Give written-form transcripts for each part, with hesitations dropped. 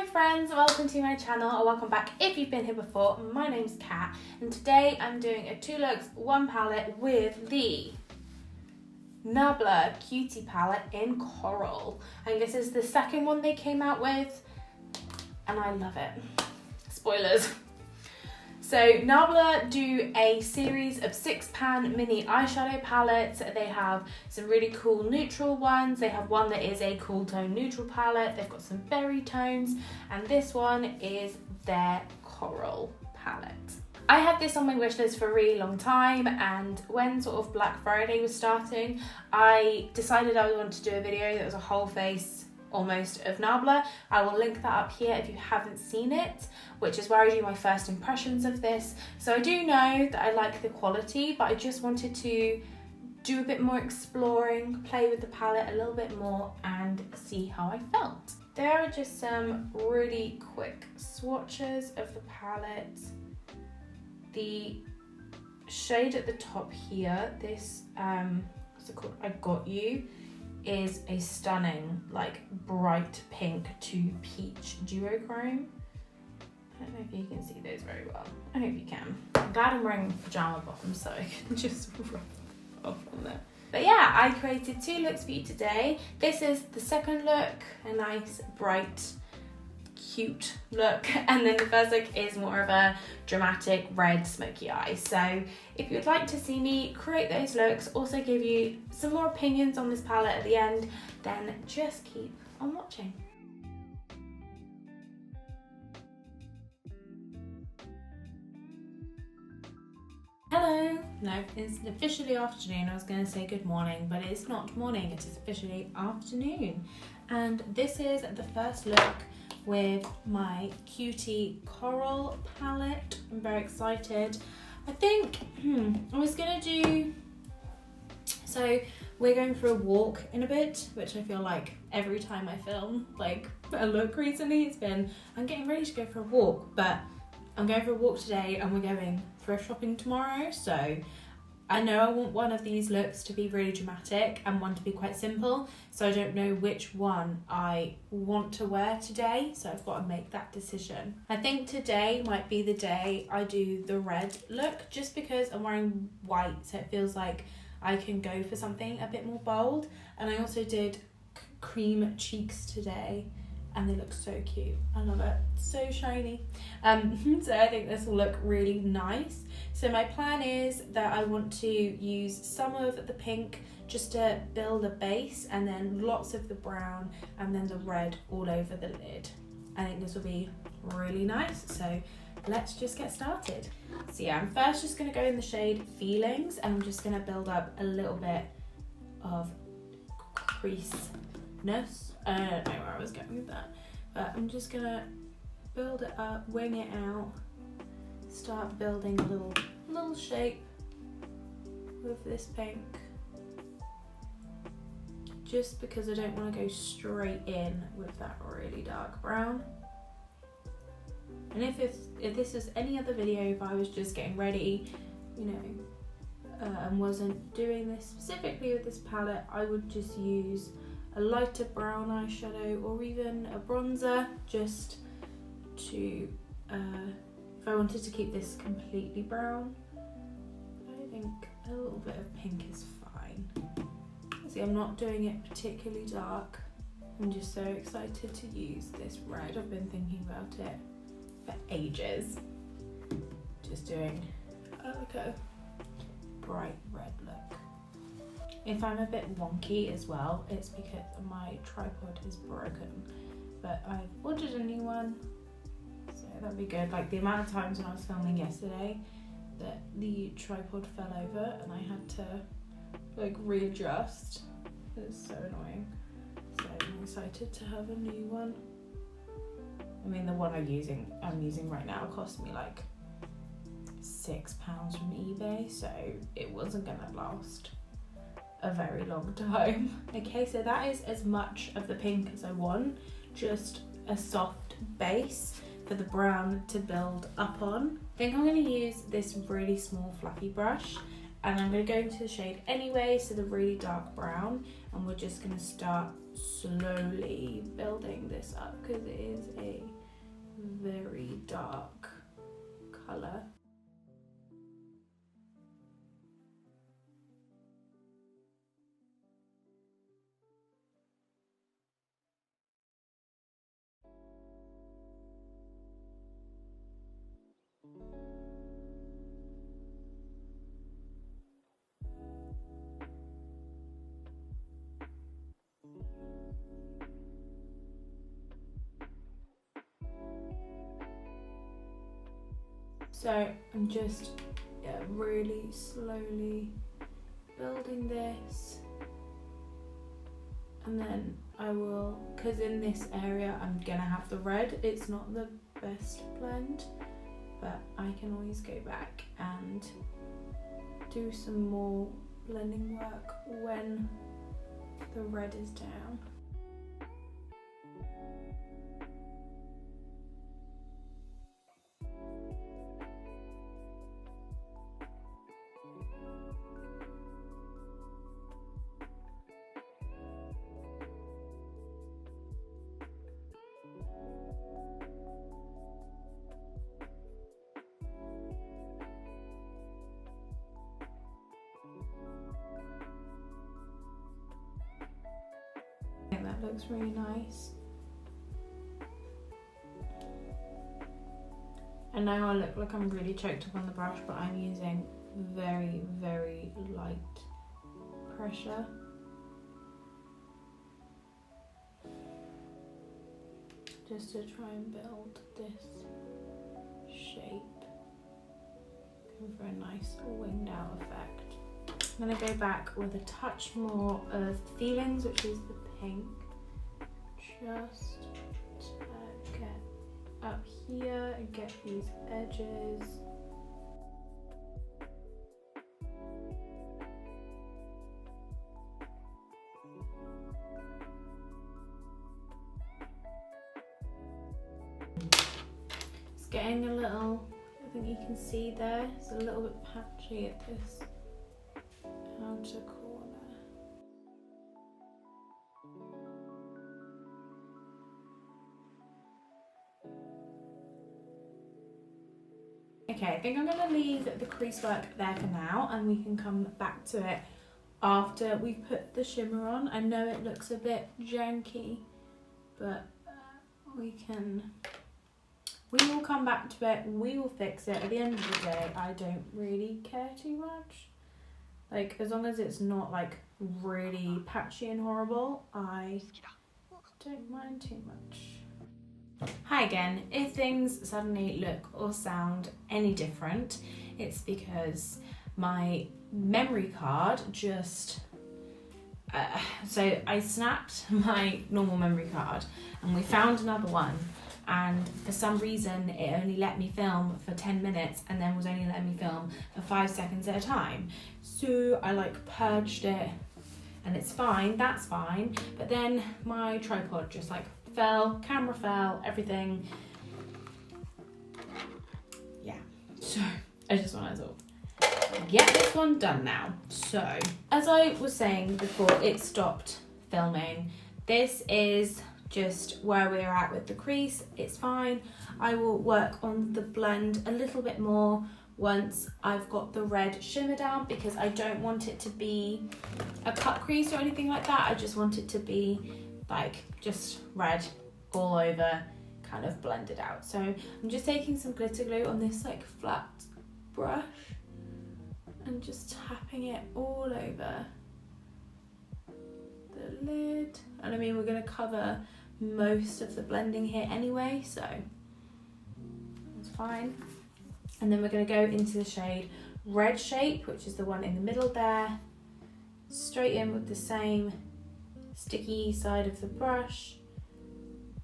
Hi friends, welcome to my channel, or welcome back if you've been here before. My name's Kat and today I'm doing a 2 looks 1 palette with the Nabla Cutie palette in coral. And this is the second one they came out with and I love it. Spoilers. So Nabla do a series of 6-pan mini eyeshadow palettes. They have some really cool neutral ones. They have one that is a cool tone neutral palette. They've got some berry tones, and this one is their coral palette. I had this on my wish list for a really long time, and when sort of Black Friday was starting, I decided I wanted to do a video that was a whole face almost of Nabla. I will link that up here if you haven't seen it, which is where I do my first impressions of this. So I do know that I like the quality, but I just wanted to do a bit more exploring, play with the palette a little bit more and see how I felt. There are just some really quick swatches of the palette. The shade at the top here, this what's it called? I Got You, is a stunning, like, bright pink to peach duochrome. I don't know if you can see those very well. I hope you can. I'm glad I'm wearing pajama bottoms so I can just rub off on there. But yeah, I created 2 looks for you today. This is the second look, a nice, bright, cute look, and then the first look is more of a dramatic red smoky eye. So if you'd like to see me create those looks, also give you some more opinions on this palette at the end, then just keep on watching. Hello! No, it's officially afternoon. I was going to say good morning, but it's not morning, it is officially afternoon. And this is the first look with my Cutie Coral palette. I'm very excited. I think I was gonna do, so we're going for a walk in a bit, which I feel like every time I film like a look recently, it's been I'm getting ready to go for a walk, but I'm going for a walk today and we're going thrift shopping tomorrow. So I know I want one of these looks to be really dramatic and one to be quite simple, so I don't know which one I want to wear today, so I've got to make that decision. I think today might be the day I do the red look, just because I'm wearing white, so it feels like I can go for something a bit more bold. And I also did cream cheeks today and they look so cute. I love it, so shiny. So I think this will look really nice. So my plan is that I want to use some of the pink just to build a base, and then lots of the brown and then the red all over the lid. I think this will be really nice, so let's just get started. So yeah, I'm first just gonna go in the shade Feelings, and I'm just gonna build up a little bit of creaseness. I don't know where I was going with that, but I'm just gonna build it up, wing it out, start building a little shape with this pink, just because I don't want to go straight in with that really dark brown. And if this is any other video, if I was just getting ready, you know, and wasn't doing this specifically with this palette, I would just use a lighter brown eyeshadow or even a bronzer, just to if I wanted to keep this completely brown. I think a little bit of pink is fine. See, I'm not doing it particularly dark. I'm just so excited to use this red. I've been thinking about it for ages. Just doing like a bright red look. If I'm a bit wonky as well, it's because my tripod is broken, but I've ordered a new one, so that'd be good. Like the amount of times when I was filming yesterday that the tripod fell over and I had to like readjust. It's so annoying. So I'm excited to have a new one. I mean, the one I'm using right now cost me like £6 from eBay, so it wasn't gonna last a very long time. Okay, so that is as much of the pink as I want, just a soft base for the brown to build up on. I think I'm going to use this really small fluffy brush And I'm going to go into the shade anyway, so the really dark brown, and we're just going to start slowly building this up because it is a very dark colour. So I'm just really slowly building this, and then I will, because in this area I'm gonna have the red, it's not the best blend, but I can always go back and do some more blending work when the red is down. I think that looks really nice. And now I look like I'm really choked up on the brush, but I'm using very, very light pressure. Just to try and build this shape. Going for a nice winged out effect. I'm going to go back with a touch more of Feelings, which is the pink. Just to get up here and get these edges. It's getting a little, I think you can see there, it's a little bit patchy at this outer corner. Okay, I think I'm going to leave the crease work there for now, and we can come back to it after we've put the shimmer on. I know it looks a bit janky, but we will come back to it, we will fix it. At the end of the day, I don't really care too much. Like, as long as it's not like really patchy and horrible, I don't mind too much. Hi again. If things suddenly look or sound any different, it's because my memory card just so I snapped my normal memory card and we found another one, and for some reason it only let me film for 10 minutes and then was only letting me film for 5 seconds at a time. So I like purged it and it's fine, that's fine, but then my tripod just like fell, camera fell, everything. Yeah, so I just want to get this one done now. So as I was saying before, it stopped filming. This is just where we're at with the crease. It's fine. I will work on the blend a little bit more once I've got the red shimmer down, because I don't want it to be a cut crease or anything like that. I just want it to be like just red all over, kind of blended out. So I'm just taking some glitter glue on this like flat brush and just tapping it all over the lid. And I mean, we're going to cover most of the blending here anyway, so it's fine. And then we're going to go into the shade Red Shape, which is the one in the middle there, straight in with the same sticky side of the brush,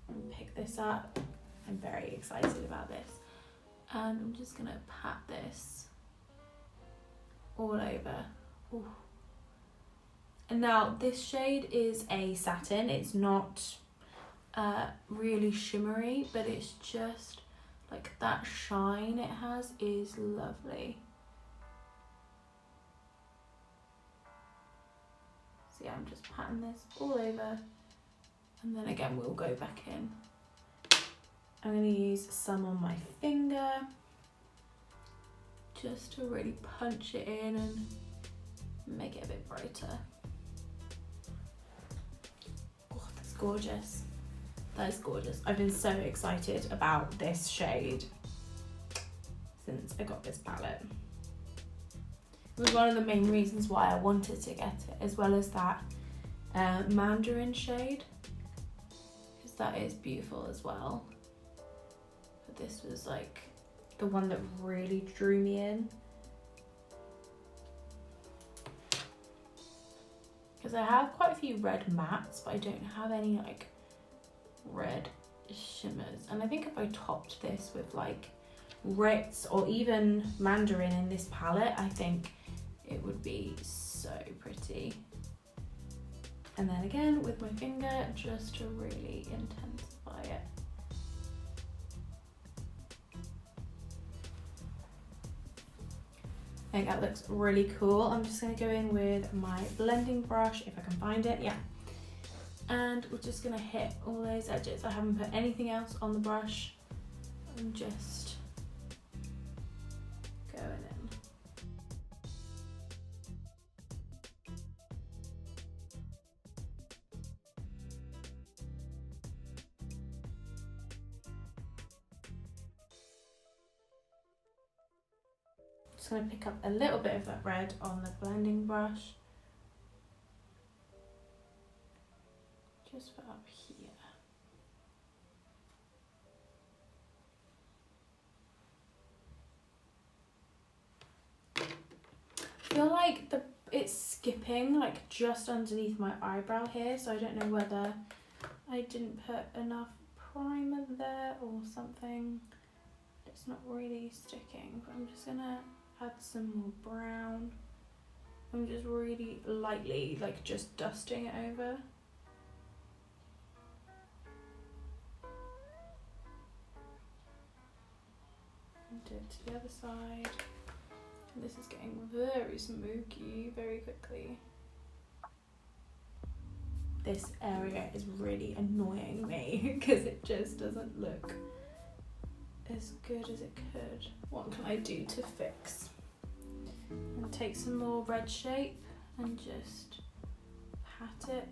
and pick this up. I'm very excited about this, and I'm just going to pat this all over. Ooh. And now this shade is a satin. It's not really shimmery, but it's just like that shine it has is lovely. yeah, I'm just patting this all over. And then again, we'll go back in. I'm going to use some on my finger just to really punch it in and make it a bit brighter. Oh, that's gorgeous. That is gorgeous. I've been so excited about this shade since I got this palette. It was one of the main reasons why I wanted to get it, as well as that mandarin shade, because that is beautiful as well. But this was like the one that really drew me in. Because I have quite a few red mattes, but I don't have any like red shimmers. And I think if I topped this with like Ritz or even mandarin in this palette, I think it would be so pretty. And then again with my finger, just to really intensify it. I think that looks really cool. I'm just going to go in with my blending brush, if I can find it, yeah. And we're just going to hit all those edges. I haven't put anything else on the brush. I'm just going in. Just going to pick up a little bit of that red on the blending brush. Just for up here. I feel like it's skipping like just underneath my eyebrow here, so I don't know whether I didn't put enough primer there or something. It's not really sticking, but I'm just gonna add some more brown. I'm just really lightly like just dusting it over. And do it to the other side. And this is getting very smoky very quickly. This area is really annoying me because it just doesn't look as good as it could. What can I do to fix? And take some more red shape and just pat it.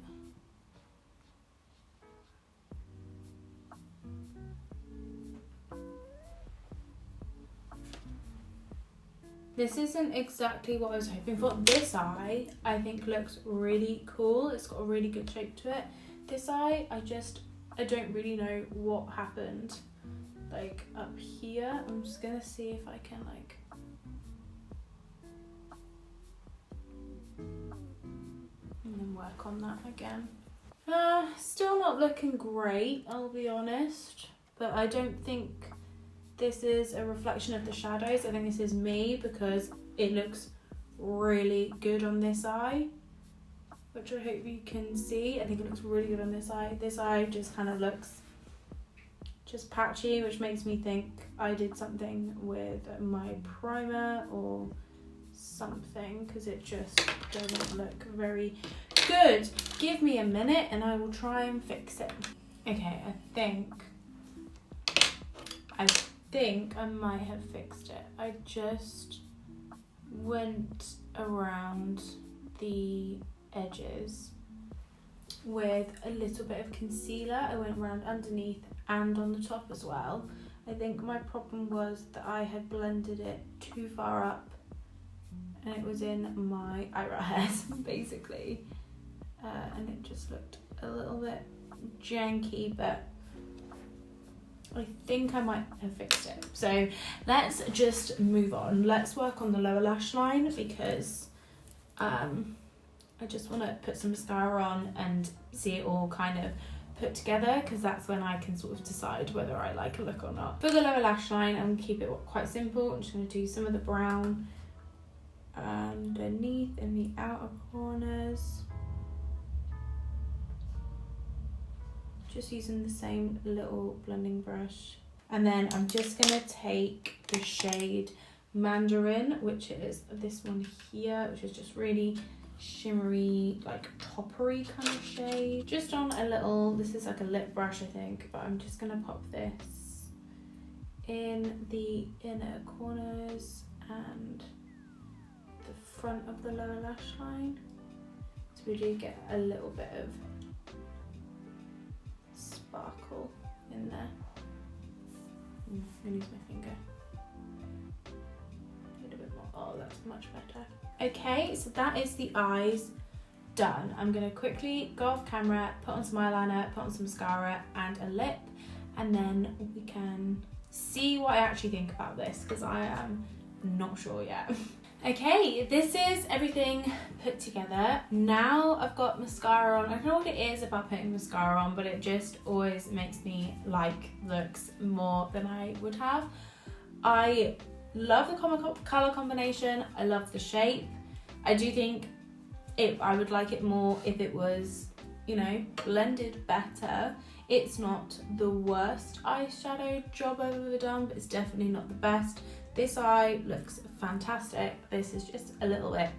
This isn't exactly what I was hoping for. This eye, I think, looks really cool. It's got a really good shape to it. This eye, I don't really know what happened. Like up here, I'm just gonna see if I can like and then work on that again. Still not looking great, I'll be honest, but I don't think this is a reflection of the shadows. I think this is me because it looks really good on this eye, which I hope you can see. I think it looks really good on this eye. This eye just kind of looks just patchy, which makes me think I did something with my primer or something, because it just doesn't look very good. Give me a minute and I will try and fix it. Okay, I think I might have fixed it. I just went around the edges with a little bit of concealer. I went around underneath and on the top as well. I think my problem was that I had blended it too far up and it was in my eyebrow hairs basically, and it just looked a little bit janky, but I think I might have fixed it. So let's just move on. Let's work on the lower lash line because I just want to put some mascara on and see it all kind of put together, because that's when I can sort of decide whether I like a look or not. For the lower lash line, I'm going to keep it quite simple. I'm just going to do some of the brown underneath in the outer corners. Just using the same little blending brush. And then I'm just going to take the shade Mandarin, which is this one here, which is just really shimmery, like toppery kind of shade. Just on a little, this is like a lip brush I think, but I'm just gonna pop this in the inner corners and the front of the lower lash line. So we do get a little bit of sparkle in there. I'm gonna use my finger. A little bit more. Oh, that's much better. Okay, so that is the eyes done. I'm gonna quickly go off camera, put on some eyeliner, put on some mascara and a lip, and then we can see what I actually think about this, because I am not sure yet. Okay, this is everything put together. Now I've got mascara on. I don't know what it is about putting mascara on, but it just always makes me like looks more than I would have. I love the colour combination. I love the shape. I do think I would like it more if it was, you know, blended better. It's not the worst eyeshadow job I've ever done, but it's definitely not the best. This eye looks fantastic. This is just a little bit,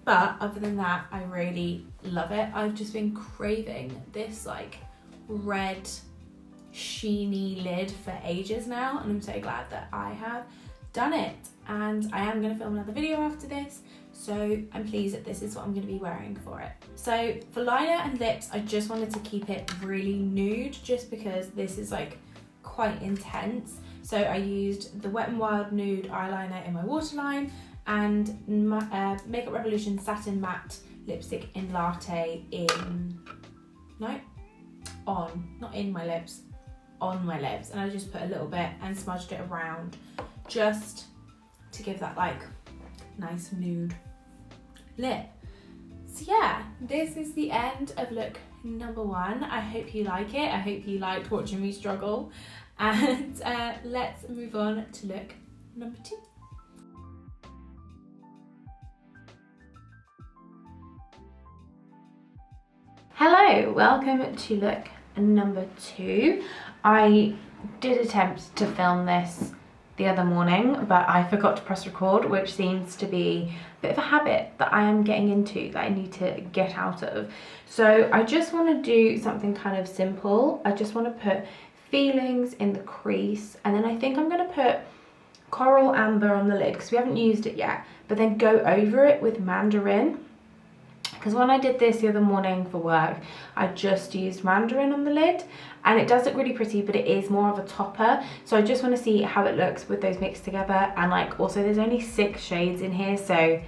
but other than that, I really love it. I've just been craving this like red sheeny lid for ages now, and I'm so glad that I have done it. And I am going to film another video after this, so I'm pleased that this is what I'm going to be wearing for it. So for liner and lips, I just wanted to keep it really nude, just because this is like quite intense. So I used the Wet n Wild Nude eyeliner in my waterline and Makeup Revolution Satin Matte Lipstick in Latte not in my lips, on my lips. And I just put a little bit and smudged it around just to give that like nice nude lip. So yeah, this is the end of look number 1. I hope you like it. I hope you liked watching me struggle. And let's move on to look number 2. Hello, welcome to look number 2. I did attempt to film this the other morning, but I forgot to press record, which seems to be a bit of a habit that I am getting into, that I need to get out of. So I just want to do something kind of simple. I just want to put feelings in the crease, and then I think I'm going to put coral amber on the lid because we haven't used it yet, but then go over it with mandarin, because when I did this the other morning for work, I just used mandarin on the lid and it does look really pretty, but it is more of a topper. So I just want to see how it looks with those mixed together. And like, also there's only 6 shades in here, so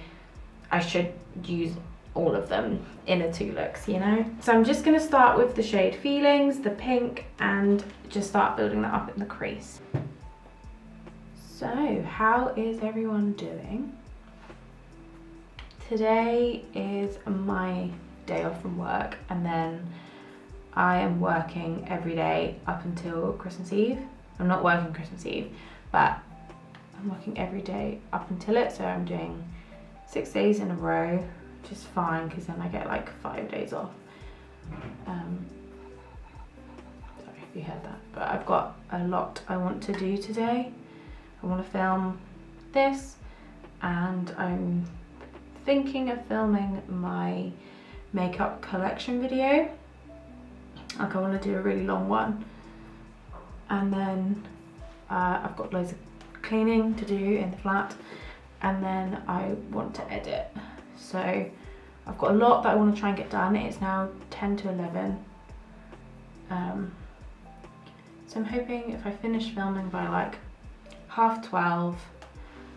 I should use all of them in a 2 looks, you know. So I'm just going to start with the shade Feelings, the pink, and just start building that up in the crease. So how is everyone doing? Today is my day off from work, and then I am working every day up until Christmas Eve. I'm not working Christmas Eve, but I'm working every day up until it, so I'm doing 6 days in a row, which is fine because then I get like 5 days off. Sorry if you heard that, but I've got a lot I want to do today. I want to film this, and I'm thinking of filming my makeup collection video. Like, I want to do a really long one, and then I've got loads of cleaning to do in the flat, and then I want to edit. So I've got a lot that I want to try and get done. It's now 10 to 11. So I'm hoping if I finish filming by like 12:30,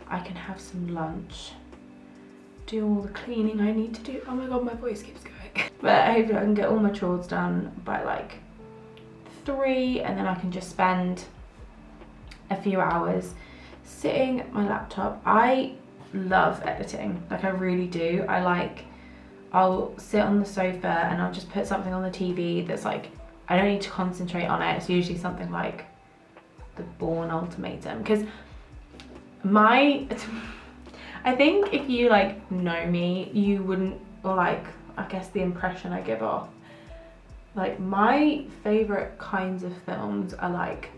I can have some lunch, do all the cleaning I need to do. Oh my god, my voice keeps going. But hopefully I can get all my chores done by like 3, and then I can just spend a few hours sitting at my laptop. I love editing, like I really do. I'll sit on the sofa and I'll just put something on the TV that's like, I don't need to concentrate on it. It's usually something like The Bourne Ultimatum, because I think if you like know me, you wouldn't, or like, I guess the impression I give off, like my favorite kinds of films are like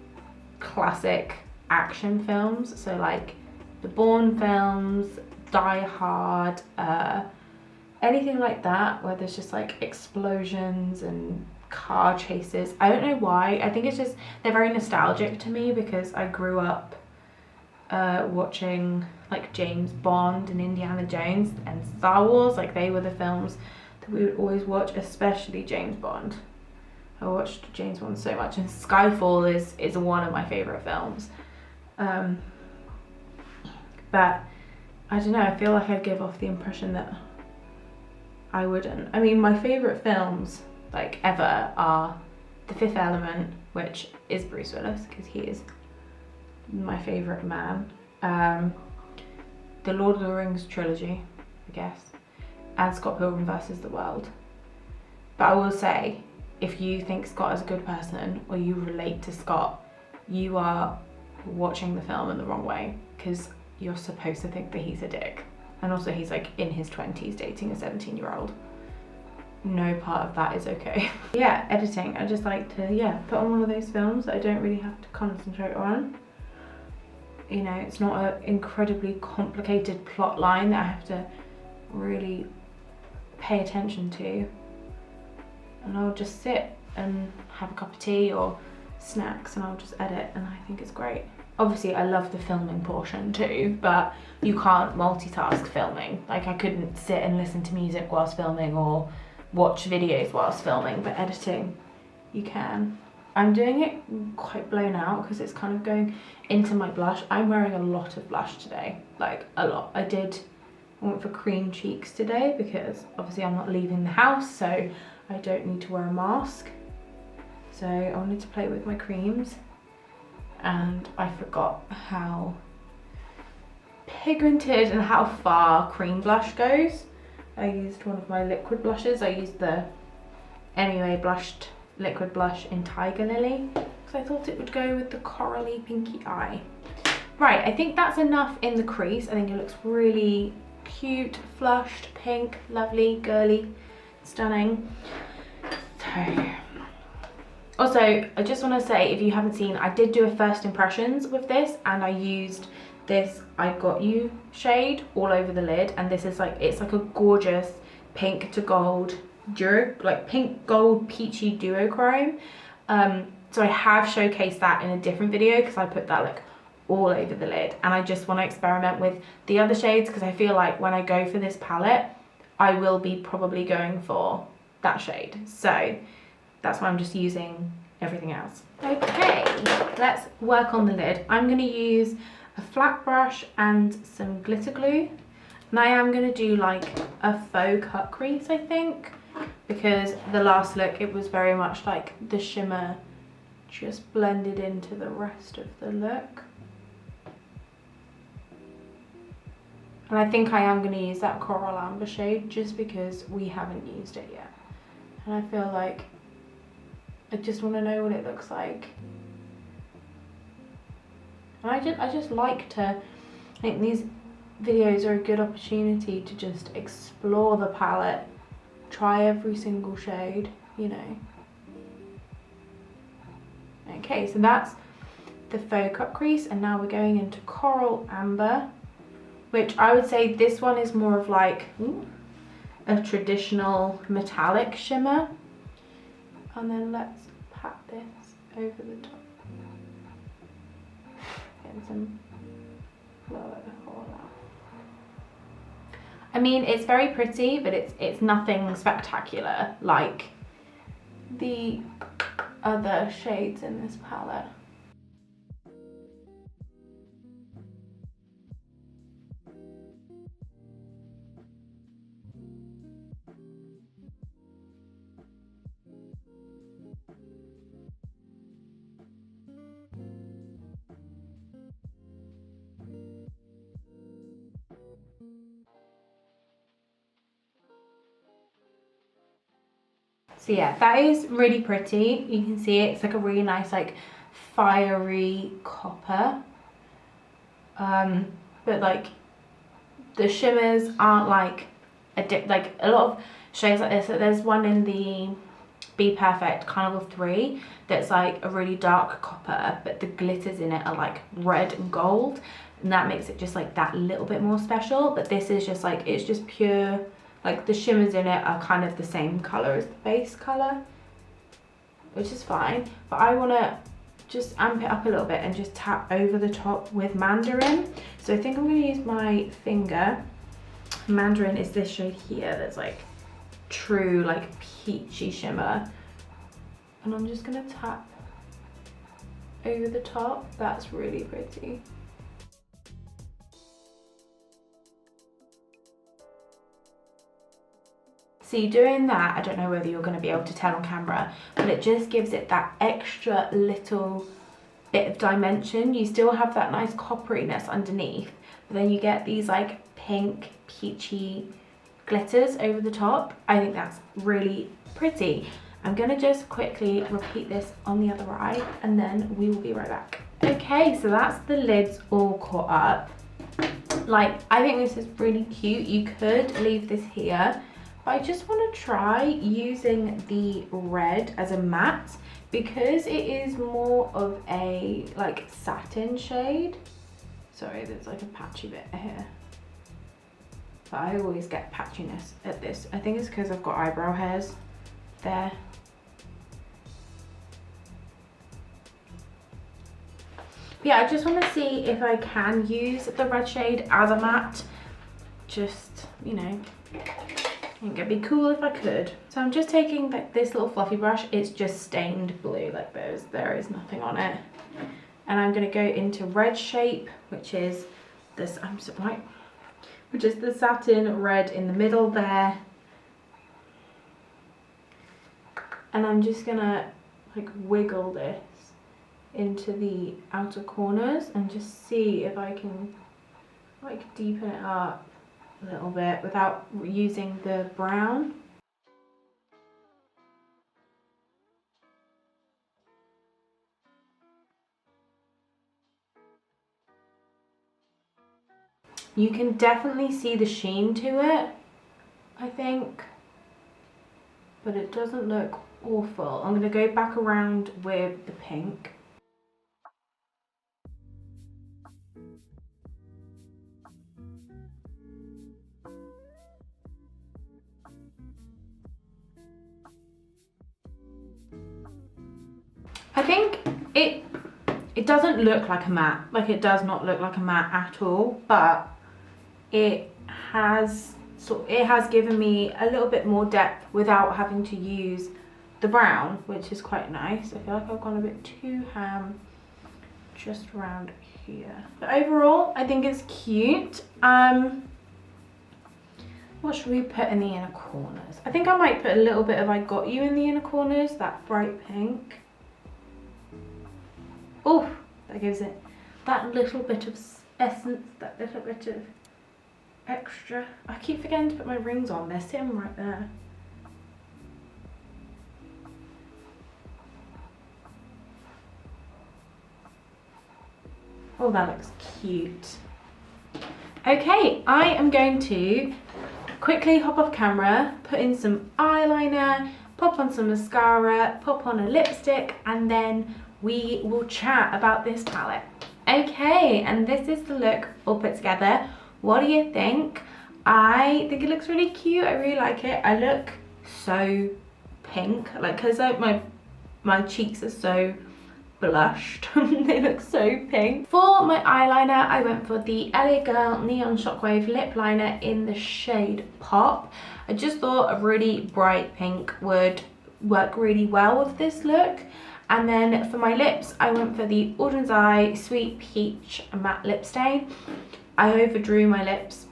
classic action films. So like the Bourne films, Die Hard, anything like that where there's just like explosions and car chases. I don't know why. I think it's just they're very nostalgic to me because I grew up watching like James Bond and Indiana Jones and Star Wars. Like they were the films that we would always watch, especially James Bond. I watched James Bond so much, and Skyfall is one of my favorite films. But I don't know, I feel like I'd give off the impression that I wouldn't. I mean, my favorite films like ever are The Fifth Element, which is Bruce Willis because he is my favorite man. The Lord of the Rings trilogy, I guess, and Scott Pilgrim vs. the World. But I will say, if you think Scott is a good person or you relate to Scott, you are watching the film in the wrong way, because you're supposed to think that he's a dick. And also he's like in his 20s dating a 17-year-old. No part of that is okay. Yeah, editing. I just like to, put on one of those films that I don't really have to concentrate on. You know, it's not an incredibly complicated plot line that I have to really pay attention to. And I'll just sit and have a cup of tea or snacks and I'll just edit, and I think it's great. Obviously I love the filming portion too, but you can't multitask filming. Like I couldn't sit and listen to music whilst filming or watch videos whilst filming, but editing you can. I'm doing it quite blown out because it's kind of going into my blush. I'm wearing a lot of blush today, like a lot. I went for cream cheeks today because obviously I'm not leaving the house, so I don't need to wear a mask. So I wanted to play with my creams, and I forgot how pigmented and how far cream blush goes. I used one of my liquid blushes. I used the Anyway blushed liquid blush in Tiger Lily because I thought it would go with the corally pinky eye. Right, I think that's enough in the crease. I think it looks really cute, flushed, pink, lovely, girly, stunning. So also, I just want to say, if you haven't seen, I did do a first impressions with this, and I used this I Got You shade all over the lid, and this is like, it's like a gorgeous pink to gold like pink gold peachy duochrome. So I have showcased that in a different video because I put that like all over the lid, and I just want to experiment with the other shades because I feel like when I go for this palette I will be probably going for that shade, so that's why I'm just using everything else. Okay, let's work on the lid. I'm going to use a flat brush and some glitter glue, and I am going to do like a faux cut crease, I think, because the last look it was very much like the shimmer just blended into the rest of the look. And I think I am going to use that coral amber shade just because we haven't used it yet, and I feel like I just want to know what it looks like. And I just like to, I think these videos are a good opportunity to just explore the palette, try every single shade, you know. Okay, so that's the faux cut crease, and now we're going into coral amber, which I would say this one is more of like a traditional metallic shimmer. And then let's pat this over the top. Get some lower all out. I mean, it's very pretty, but it's nothing spectacular like the other shades in this palette. So yeah, that is really pretty. You can see it's like a really nice like fiery copper. But like the shimmers aren't like like a lot of shades like this. So there's one in the Be Perfect Carnival 3 that's like a really dark copper, but the glitters in it are like red and gold, and that makes it just like that little bit more special. But this is just like, it's just pure like the shimmers in it are kind of the same colour as the base colour, which is fine. But I want to just amp it up a little bit and just tap over the top with Mandarin. So I think I'm going to use my finger. Mandarin is this shade here that's like true like peachy shimmer. And I'm just going to tap over the top. That's really pretty. See, doing that, I don't know whether you're going to be able to tell on camera, but it just gives it that extra little bit of dimension. You still have that nice copperiness underneath, but then you get these like pink, peachy glitters over the top. I think that's really pretty. I'm going to just quickly repeat this on the other eye, and then we will be right back. Okay, so that's the lids all caught up. Like, I think this is really cute. You could leave this here. I just want to try using the red as a matte because it is more of a like satin shade. Sorry, there's like a patchy bit here. But I always get patchiness at this. I think it's because I've got eyebrow hairs there. Yeah, I just want to see if I can use the red shade as a matte. Just, you know, I think it'd be cool if I could. So I'm just taking this little fluffy brush. It's just stained blue, like there is nothing on it. And I'm going to go into red shape, which is this, which is the satin red in the middle there. And I'm just going to like wiggle this into the outer corners and just see if I can like deepen it up a little bit without using the brown. You can definitely see the sheen to it, I think, but it doesn't look awful. I'm going to go back around with the pink. I think it doesn't look like a matte, like it does not look like a matte at all, but it has given me a little bit more depth without having to use the brown, which is quite nice. I feel like I've gone a bit too ham just around here. But overall, I think it's cute. What should we put in the inner corners? I think I might put a little bit of I Got You in the inner corners, that bright pink. Oh, that gives it that little bit of essence, that little bit of extra. I keep forgetting to put my rings on, they're sitting right there. Oh, that looks cute. Okay, I am going to quickly hop off camera, put in some eyeliner, pop on some mascara, pop on a lipstick, and then we will chat about this palette. Okay, and this is the look all put together. What do you think? I think it looks really cute. I really like it. I look so pink, like, because my cheeks are so blushed. They look so pink. For my eyeliner, I went for the LA Girl Neon Shockwave lip liner in the shade Pop. I just thought a really bright pink would work really well with this look. And then for my lips, I went for the Oden's Eye Sweet Peach Matte Lip Stain. I overdrew my lips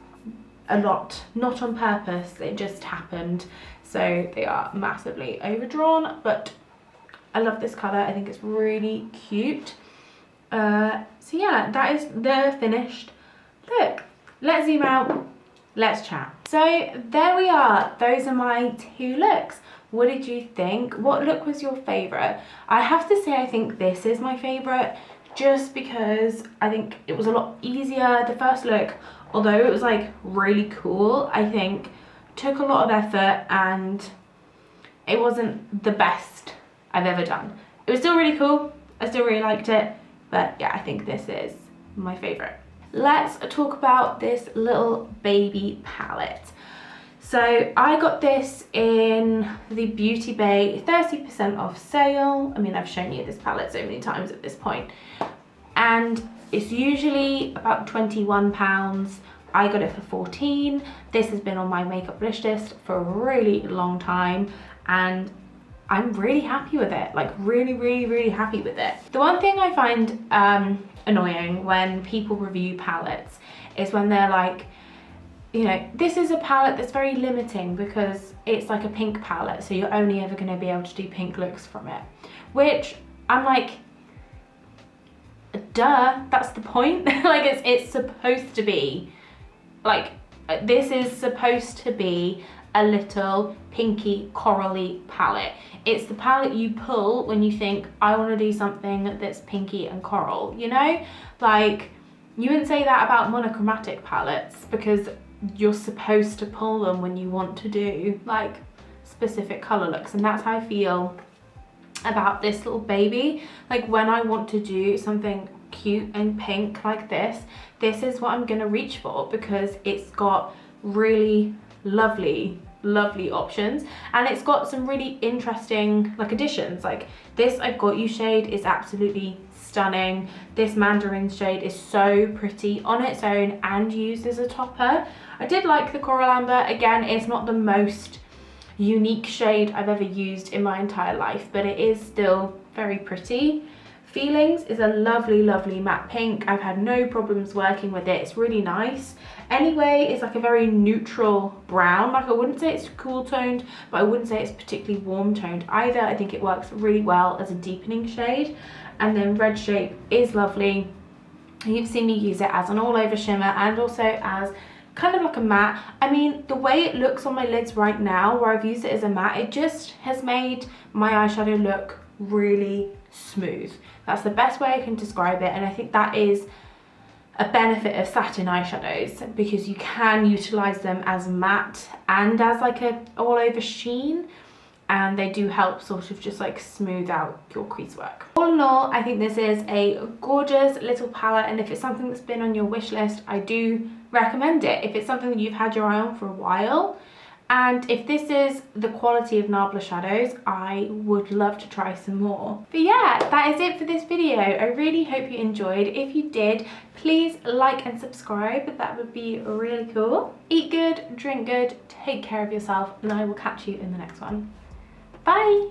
a lot, not on purpose, it just happened. So they are massively overdrawn, but I love this colour. I think it's really cute. So yeah, that is the finished look. Let's zoom out, let's chat. So there we are. Those are my two looks. What did you think? What look was your favourite? I have to say I think this is my favourite just because I think it was a lot easier. The first look, although it was like really cool, I think took a lot of effort and it wasn't the best I've ever done. It was still really cool. I still really liked it. But yeah, I think this is my favourite. Let's talk about this little baby palette. So I got this in the Beauty Bay 30% off sale. I mean, I've shown you this palette so many times at this point. And it's usually about £21. I got it for 14. This has been on my makeup wish list for a really long time, and I'm really happy with it. Like really happy with it. The one thing I find annoying when people review palettes is when they're like, you know, this is a palette that's very limiting because it's like a pink palette, so you're only ever going to be able to do pink looks from it. Which I'm like, duh, that's the point. Like it's supposed to be like, this is supposed to be a little pinky corally palette. It's the palette you pull when you think, I want to do something that's pinky and coral, you know? Like, you wouldn't say that about monochromatic palettes because you're supposed to pull them when you want to do like specific color looks, and that's how I feel about this little baby. Like when I want to do something cute and pink like this is what I'm gonna reach for, because it's got really lovely options, and it's got some really interesting like additions. Like this I've Got You shade is absolutely stunning. This mandarin shade is so pretty on its own and used as a topper. I did like the coral amber. Again, it's not the most unique shade I've ever used in my entire life, but it is still very pretty. Feelings is a lovely matte pink. I've had no problems working with it. It's really nice. Anyway, it's like a very neutral brown. Like I wouldn't say it's cool toned, but I wouldn't say it's particularly warm toned either. I think it works really well as a deepening shade. And then Red Shape is lovely. You've seen me use it as an all over shimmer and also as kind of like a matte. I mean, the way it looks on my lids right now, where I've used it as a matte, it just has made my eyeshadow look really smooth. That's the best way I can describe it, and I think that is a benefit of satin eyeshadows, because you can utilize them as matte and as like a all over sheen, and they do help sort of just like smooth out your crease work. All in all, I think this is a gorgeous little palette, and if it's something that's been on your wish list, I do recommend it. If it's something that you've had your eye on for a while, and if this is the quality of Nabla shadows, I would love to try some more. But yeah, that is it for this video. I really hope you enjoyed. If you did, please like and subscribe. That would be really cool. Eat good, drink good, take care of yourself, and I will catch you in the next one. Bye!